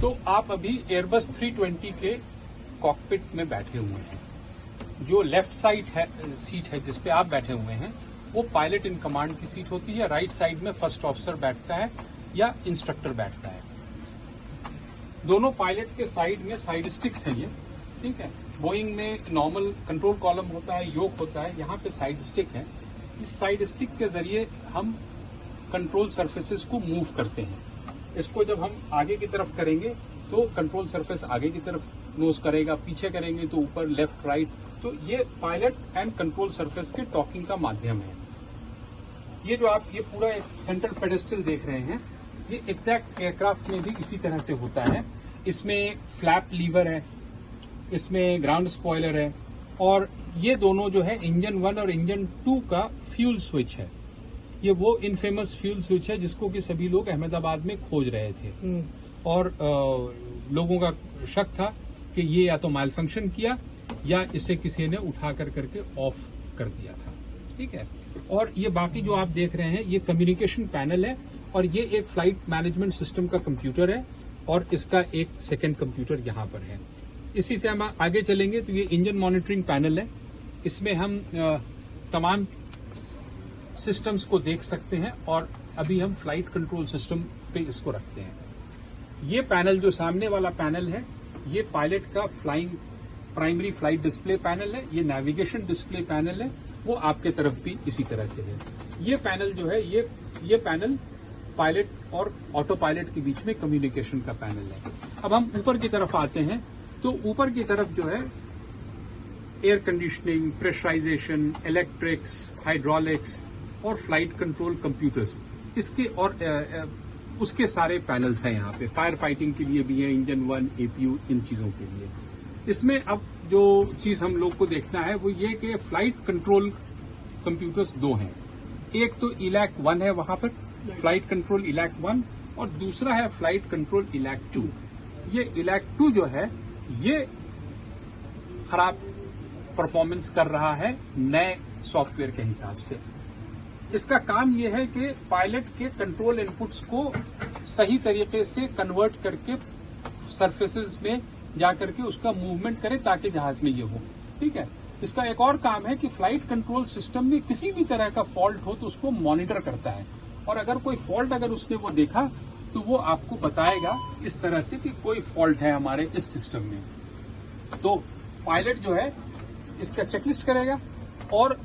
तो आप अभी एयरबस 320 के कॉकपिट में बैठे हुए हैं। जो लेफ्ट साइड है सीट है जिसपे आप बैठे हुए हैं वो पायलट इन कमांड की सीट होती है। राइट साइड में फर्स्ट ऑफिसर बैठता है या इंस्ट्रक्टर बैठता है। दोनों पायलट के साइड में साइड स्टिक्स हैं ये, ठीक है। बोइंग में नॉर्मल कंट्रोल कॉलम होता है, योक होता है, यहाँ पे साइड स्टिक है। इस साइड स्टिक के जरिए हम कंट्रोल सरफेसेस को मूव करते हैं। इसको जब हम आगे की तरफ करेंगे तो कंट्रोल सरफेस आगे की तरफ नोज करेगा, पीछे करेंगे तो ऊपर, लेफ्ट, राइट। तो ये पायलट एंड कंट्रोल सरफेस के टॉकिंग का माध्यम है। ये जो आप ये पूरा एक सेंट्रल पेडेस्टल देख रहे हैं, ये एग्जैक्ट एयरक्राफ्ट में भी इसी तरह से होता है। इसमें फ्लैप लीवर है, इसमें ग्राउंड स्पॉइलर है, और ये दोनों जो है इंजन 1 और इंजन 2 का फ्यूल स्विच है। ये वो इनफेमस फ्यूल स्विच है जिसको कि सभी लोग अहमदाबाद में खोज रहे थे, और लोगों का शक था कि ये या तो माल फंक्शन किया या इसे किसी ने उठा करके ऑफ कर दिया था, ठीक है। और ये बाकी जो आप देख रहे हैं ये कम्युनिकेशन पैनल है, और ये एक फ्लाइट मैनेजमेंट सिस्टम का कंप्यूटर है, और इसका एक सेकंड कंप्यूटर यहाँ पर है। इसी से हम आगे चलेंगे तो ये इंजन मॉनिटरिंग पैनल है। इसमें हम तमाम सिस्टम्स को देख सकते हैं, और अभी हम फ्लाइट कंट्रोल सिस्टम पे इसको रखते हैं। ये पैनल जो सामने वाला पैनल है ये पायलट का प्राइमरी फ्लाइट डिस्प्ले पैनल है। ये नेविगेशन डिस्प्ले पैनल है, वो आपके तरफ भी इसी तरह से है। ये पैनल जो है ये पैनल पायलट और ऑटो पायलट के बीच में कम्युनिकेशन का पैनल है। अब हम ऊपर की तरफ आते हैं तो ऊपर की तरफ जो है air conditioning, pressurisation, electrics, hydraulics और फ्लाइट कंट्रोल कंप्यूटर्स, इसके और उसके सारे पैनल्स हैं यहाँ पे। फायर फाइटिंग के लिए भी है, इंजन 1, एपीयू, इन चीजों के लिए। इसमें अब जो चीज हम लोग को देखना है वो ये कि फ्लाइट कंट्रोल कंप्यूटर्स दो हैं। एक तो इलैक 1 है वहां पर, फ्लाइट कंट्रोल इलैक 1, और दूसरा है फ्लाइट कंट्रोल इलैक 2। ये इलैक 2 जो है ये खराब परफॉर्मेंस कर रहा है नए सॉफ्टवेयर के हिसाब से। इसका काम यह है कि पायलट के कंट्रोल इनपुट्स को सही तरीके से कन्वर्ट करके सरफेसेस में जाकर के उसका मूवमेंट करे ताकि जहाज में ये हो, ठीक है। इसका एक और काम है कि फ्लाइट कंट्रोल सिस्टम में किसी भी तरह का फॉल्ट हो तो उसको मॉनिटर करता है, और अगर कोई फॉल्ट अगर उसने वो देखा तो वो आपको बताएगा इस तरह से कि कोई फॉल्ट है हमारे इस सिस्टम में। तो पायलट जो है इसका चेकलिस्ट करेगा, और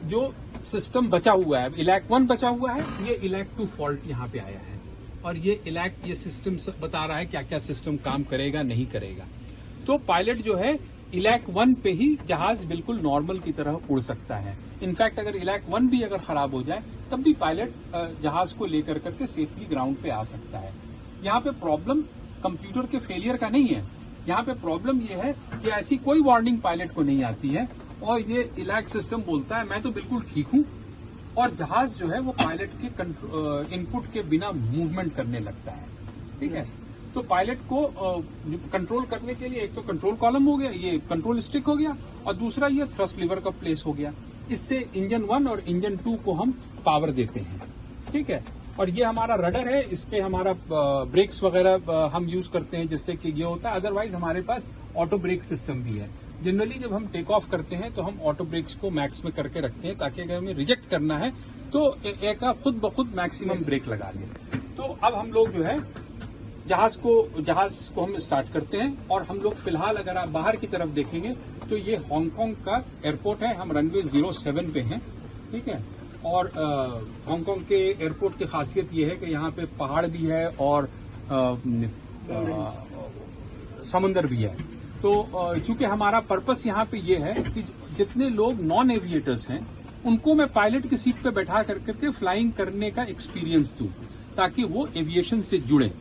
जो सिस्टम बचा हुआ है, इलैक 1 बचा हुआ है, ये इलैक 2 फॉल्ट यहाँ पे आया है, और ये सिस्टम बता रहा है क्या क्या सिस्टम काम करेगा नहीं करेगा। तो पायलट जो है इलैक 1 पे ही जहाज बिल्कुल नॉर्मल की तरह उड़ सकता है। इनफैक्ट अगर इलैक 1 भी अगर खराब हो जाए तब भी पायलट जहाज को लेकर करके सेफली ग्राउंड पे आ सकता है। यहाँ पे प्रॉब्लम कंप्यूटर के फेलियर का नहीं है, यहाँ पे प्रॉब्लम ये है कि ऐसी कोई वार्निंग पायलट को नहीं आती है, और ये इलैक सिस्टम बोलता है मैं तो बिल्कुल ठीक हूँ, और जहाज जो है वो पायलट के इनपुट के बिना मूवमेंट करने लगता है, ठीक है। तो पायलट को कंट्रोल करने के लिए एक तो कंट्रोल कॉलम हो गया, ये कंट्रोल स्टिक हो गया, और दूसरा ये थ्रस्ट लीवर का प्लेस हो गया। इससे इंजन 1 और इंजन 2 को हम पावर देते हैं, ठीक है। और ये हमारा रडर है, इस पे हमारा ब्रेक्स वगैरह हम यूज करते हैं जिससे कि ये होता है। अदरवाइज हमारे पास ऑटो ब्रेक सिस्टम भी है। जनरली जब हम टेक ऑफ करते हैं तो हम ऑटो ब्रेक्स को मैक्स में करके रखते हैं ताकि अगर हमें रिजेक्ट करना है तो एक खुद ब खुद मैक्सिमम ब्रेक लगा लें। तो अब हम लोग जो है जहाज को हम स्टार्ट करते हैं, और हम लोग फिलहाल अगर आप बाहर की तरफ देखेंगे तो ये हांगकांग का एयरपोर्ट है। हम रनवे 07 पे हैं, ठीक है। और हांगकांग के एयरपोर्ट की खासियत ये है कि यहाँ पे पहाड़ भी है और समुंदर भी है। तो चूंकि हमारा पर्पस यहाँ पे ये है कि जितने लोग नॉन एविएटर्स हैं उनको मैं पायलट की सीट पे बैठा करके फ्लाइंग करने का एक्सपीरियंस दूं, ताकि वो एविएशन से जुड़े,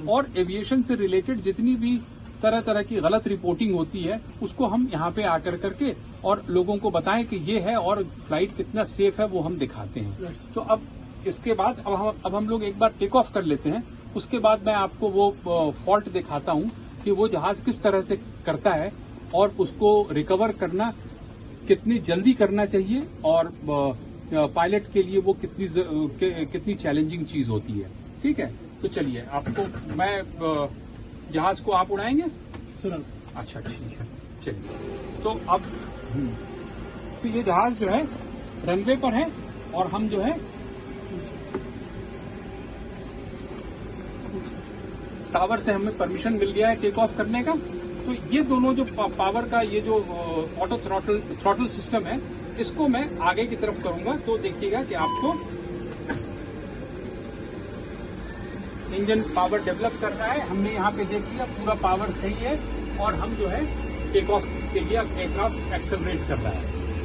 और एविएशन से रिलेटेड जितनी भी तरह की गलत रिपोर्टिंग होती है उसको हम यहाँ पे आकर करके और लोगों को बताएं कि ये है और फ्लाइट कितना सेफ है वो हम दिखाते हैं। तो अब इसके बाद अब हम लोग एक बार टेक ऑफ कर लेते हैं, उसके बाद मैं आपको वो फॉल्ट दिखाता हूँ कि वो जहाज किस तरह से करता है और उसको रिकवर करना कितनी जल्दी करना चाहिए, और पायलट के लिए वो कितनी चैलेंजिंग चीज होती है। ठीक है, तो चलिए आपको मैं जहाज को आप उड़ाएंगे सर। अच्छा ठीक है, चलिए। तो अब तो ये जहाज जो है रनवे पर है और हम जो है टावर से हमें परमिशन मिल गया है टेक ऑफ करने का। तो ये दोनों जो पावर का ये जो ऑटो थ्रॉटल सिस्टम है, इसको मैं आगे की तरफ करूंगा। तो देखिएगा कि आपको इंजन पावर डेवलप कर रहा है। हमने यहाँ पे देख लिया पूरा पावर सही है और हम जो है टेक ऑफ के लिए एयरक्राफ्ट एक्सेलरेट कर रहा है,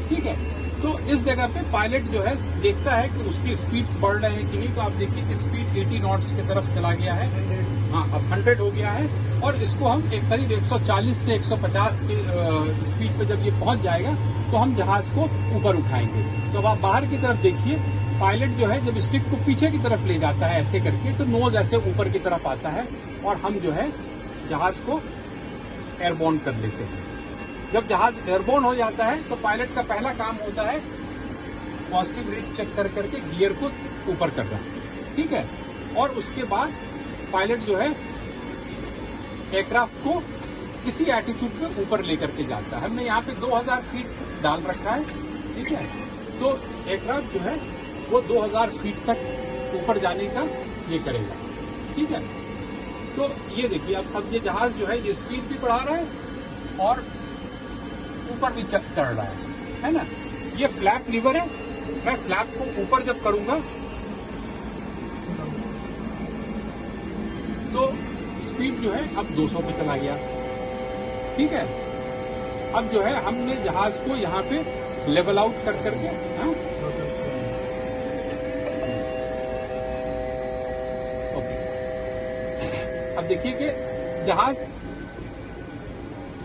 ठीक है। तो इस जगह पे पायलट जो है देखता है कि उसकी स्पीड्स बढ़ रहे हैं कि नहीं। तो आप देखिए कि स्पीड 80 नॉट्स की तरफ चला गया है, हाँ अब 100 हो गया है। और इसको हम एक करीब 140 से 150 की स्पीड पे जब ये पहुंच जाएगा तो हम जहाज को ऊपर उठाएंगे। तो अब आप बाहर की तरफ देखिए, पायलट जो है जब स्टिक को पीछे की तरफ ले जाता है ऐसे करके, तो नोज ऐसे ऊपर की तरफ आता है और हम जो है जहाज को एयरबोर्न कर लेते हैं। जब जहाज एयरबोर्न हो जाता है तो पायलट का पहला काम होता है पॉजिटिव रेट चेक कर करके गियर को ऊपर करना, ठीक है। और उसके बाद पायलट जो है एयरक्राफ्ट को इसी एटीट्यूड पे ऊपर लेकर के जाता है। हमने यहाँ पे 2000 फीट डाल रखा है, ठीक है। तो एयरक्राफ्ट जो है वो 2000 फीट तक ऊपर जाने का ये करेगा, ठीक है। तो ये देखिए अब ये जहाज जो है ये स्पीड भी बढ़ा रहा है और ऊपर भी चेक कर रहा है ना। ये फ्लैप लीवर है, मैं फ्लैप को ऊपर जब करूंगा तो स्पीड जो है अब 200 पे चला गया, ठीक है। अब जो है हमने जहाज को यहाँ पे लेवल आउट कर करके, हाँ ओके। अब देखिए कि जहाज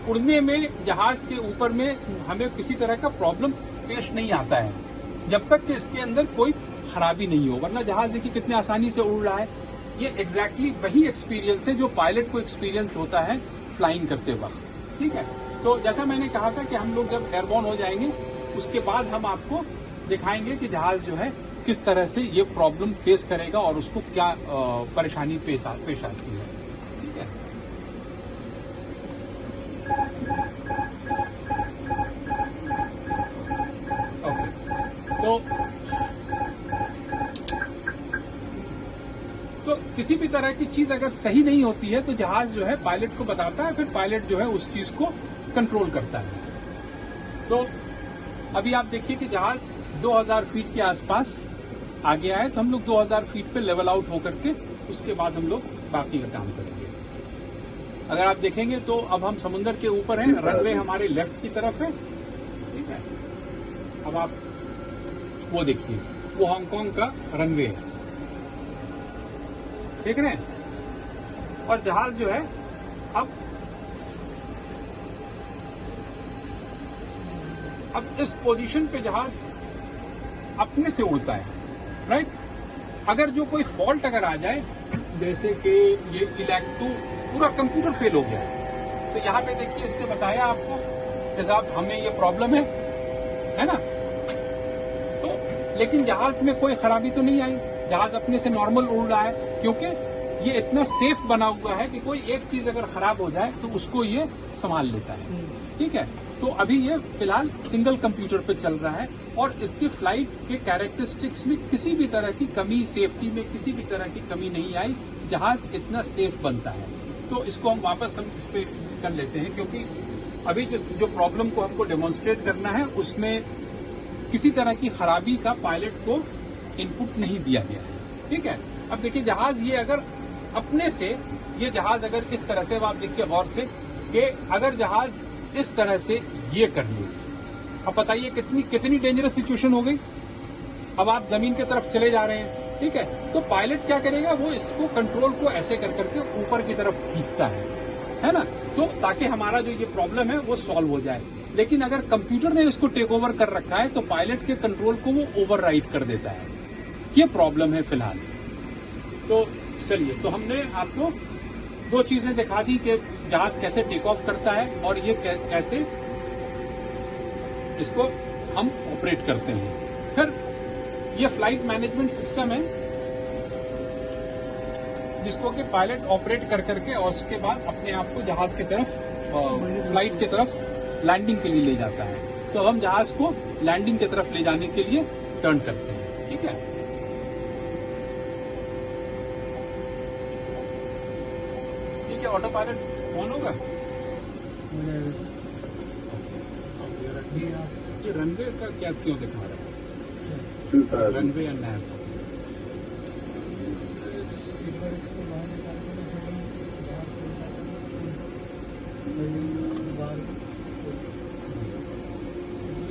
उड़ने में, जहाज के ऊपर में हमें किसी तरह का प्रॉब्लम पेश नहीं आता है जब तक कि इसके अंदर कोई खराबी नहीं हो, वरना जहाज देखिए कितने आसानी से उड़ रहा है। ये एग्जैक्टली वही एक्सपीरियंस है जो पायलट को एक्सपीरियंस होता है फ्लाइंग करते वक्त, ठीक है। तो जैसा मैंने कहा था कि हम लोग जब एयरबोर्न हो जाएंगे उसके बाद हम आपको दिखाएंगे कि जहाज जो है किस तरह से ये प्रॉब्लम फेस करेगा और उसको क्या परेशानी पेश आती है, ठीक है। ओके, तो किसी भी तरह की चीज अगर सही नहीं होती है तो जहाज जो है पायलट को बताता है, फिर पायलट जो है उस चीज को कंट्रोल करता है। तो अभी आप देखिए कि जहाज 2000 फीट के आसपास आ गया है। तो हम लोग 2000 फीट पे लेवल आउट होकर के उसके बाद हम लोग बाकी का काम करेंगे। अगर आप देखेंगे तो अब हम समुद्र के ऊपर हैं, रनवे हमारे लेफ्ट की तरफ है, ठीक है। अब आप वो देखिए, वो हांगकांग का रनवे है, ठीक है। और जहाज जो है अब इस पोजीशन पे जहाज अपने से उड़ता है, राइट। अगर जो कोई फॉल्ट अगर आ जाए, जैसे कि ये इलेक्ट्रो पूरा कंप्यूटर फेल हो गया है, तो यहाँ पे देखिए इसने बताया आपको कि साहब हमें ये प्रॉब्लम है ना। तो लेकिन जहाज में कोई खराबी तो नहीं आई, जहाज अपने से नॉर्मल उड़ रहा है, क्योंकि ये इतना सेफ बना हुआ है कि कोई एक चीज अगर खराब हो जाए तो उसको ये संभाल लेता है, ठीक है। तो अभी ये फिलहाल सिंगल कंप्यूटर पे चल रहा है और इसकी फ्लाइट के कैरेक्टरिस्टिक्स में किसी भी तरह की कमी, सेफ्टी में किसी भी तरह की कमी नहीं आई। जहाज इतना सेफ बनता है। तो इसको हम वापस इस पे कर लेते हैं, क्योंकि अभी जो प्रॉब्लम को हमको डेमोन्स्ट्रेट करना है उसमें किसी तरह की खराबी का पायलट को इनपुट नहीं दिया गया है, ठीक है। अब देखिए जहाज ये अगर अपने से, ये जहाज अगर इस तरह से, अब आप देखिए गौर से कि अगर जहाज इस तरह से ये कर ले, अब बताइए कितनी डेंजरस सिचुएशन हो गई। अब आप जमीन की तरफ चले जा रहे हैं, ठीक है। तो पायलट क्या करेगा, वो इसको कंट्रोल को ऐसे कर करके ऊपर की तरफ खींचता है ना, तो ताकि हमारा जो ये प्रॉब्लम है वो सॉल्व हो जाए। लेकिन अगर कंप्यूटर ने इसको टेक ओवर कर रखा है तो पायलट के कंट्रोल को वो ओवरराइड कर देता है। ये प्रॉब्लम है फिलहाल। तो चलिए, तो हमने आपको दो चीजें दिखा दी कि जहाज कैसे टेक ऑफ करता है और ये कैसे इसको हम ऑपरेट करते हैं। फिर ये फ्लाइट मैनेजमेंट सिस्टम है, जिसको कि पायलट ऑपरेट कर करके और उसके बाद अपने आप को जहाज की तरफ, फ्लाइट की तरफ लैंडिंग के लिए ले जाता है। तो हम जहाज को लैंडिंग की तरफ ले जाने के लिए टर्न करते हैं। ठीक है, ठीक है, ऑटो पायलट ऑन होगा। ये रनवे का क्या क्यों दिखा रहा है? रनवे या नैप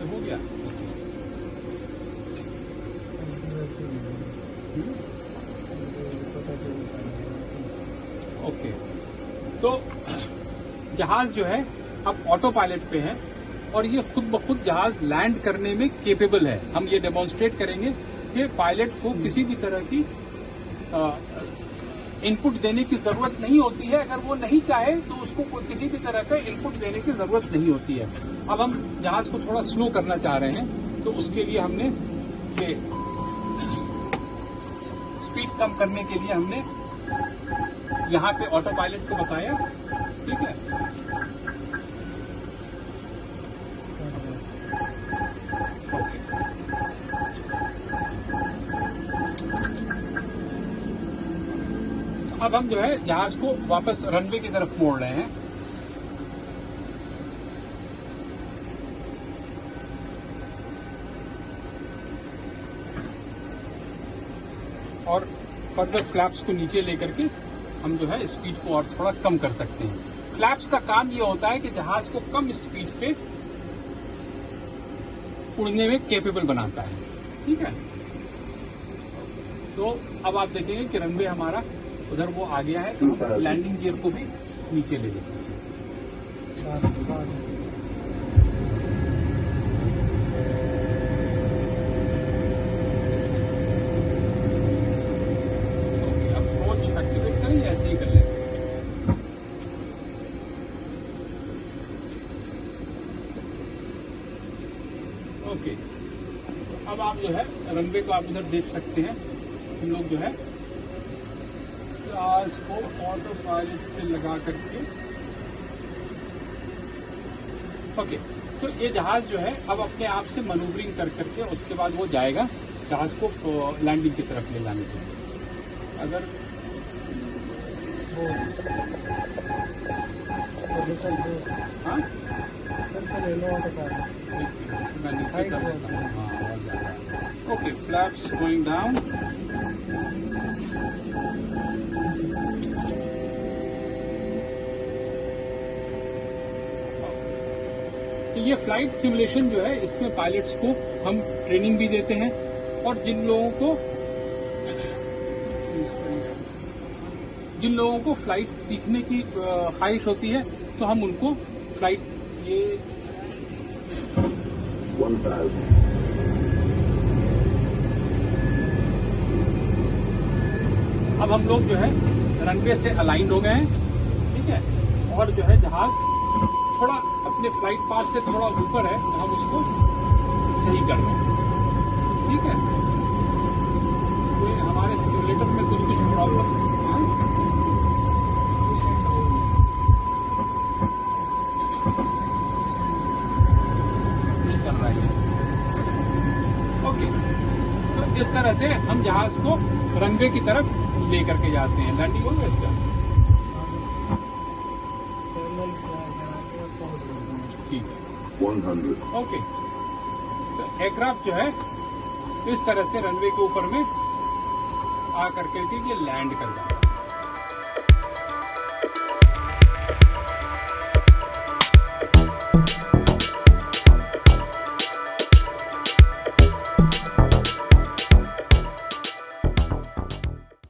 हो गया। ओके, तो जहाज जो है अब ऑटो पायलट पे है और ये खुद ब खुद जहाज लैंड करने में केपेबल है। हम ये डेमोन्स्ट्रेट करेंगे कि पायलट को किसी भी तरह की इनपुट देने की जरूरत नहीं होती है। अगर वो नहीं चाहे तो उसको किसी भी तरह का इनपुट देने की जरूरत नहीं होती है। अब हम जहाज को थोड़ा स्लो करना चाह रहे हैं, तो उसके लिए हमने ये स्पीड कम करने के लिए हमने यहाँ पे ऑटो पायलट को बताया। ठीक है, अब हम जो है जहाज को वापस रनवे की तरफ मोड़ रहे हैं। और फर्दर फ्लैप्स को नीचे लेकर के हम जो है स्पीड को और थोड़ा कम कर सकते हैं। फ्लैप्स का काम ये होता है कि जहाज को कम स्पीड पे उड़ने में केपेबल बनाता है। ठीक है, तो अब आप देखेंगे कि रनवे हमारा उधर वो आ गया है, तो हम लैंडिंग गियर को भी नीचे ले लेते हैं। अप्रोच एक्टिवेट करें या ऐसे ही कर लें? ओके, अब आप जो है रनवे को आप उधर देख सकते हैं। हम लोग जो है जहाज को ऑटो पायलट पे लगा करके, ओके, तो ये जहाज जो है अब अपने आप से मैनूवरिंग कर करके उसके बाद वो जाएगा जहाज को लैंडिंग की तरफ ले जाने के लिए। अगर हाँ ओके, फ्लैप्स गोइंग डाउन। तो ये फ्लाइट सिमुलेशन जो है, इसमें पायलट्स को हम ट्रेनिंग भी देते हैं और जिन लोगों को फ्लाइट सीखने की ख्वाहिश होती है तो हम उनको फ्लाइट ये 1000 अब हम लोग जो है रनवे से अलाइंड हो गए हैं। ठीक है, और जो है जहाज थोड़ा अपने फ्लाइट पाथ से थोड़ा ऊपर है, तो हम उसको सही कर रहे हैं। ठीक है, तो हमारे सिमुलेटर में कुछ प्रॉब्लम नहीं चल रहा है। ओके, तो इस तरह से हम जहाज को रनवे की तरफ लेकर के जाते हैं। लैंडिंग होगा इसका? ठीक है, 100। ओके, तो एयरक्राफ्ट जो है इस तरह से रनवे के ऊपर में आ करके ये लैंड कर जाता है।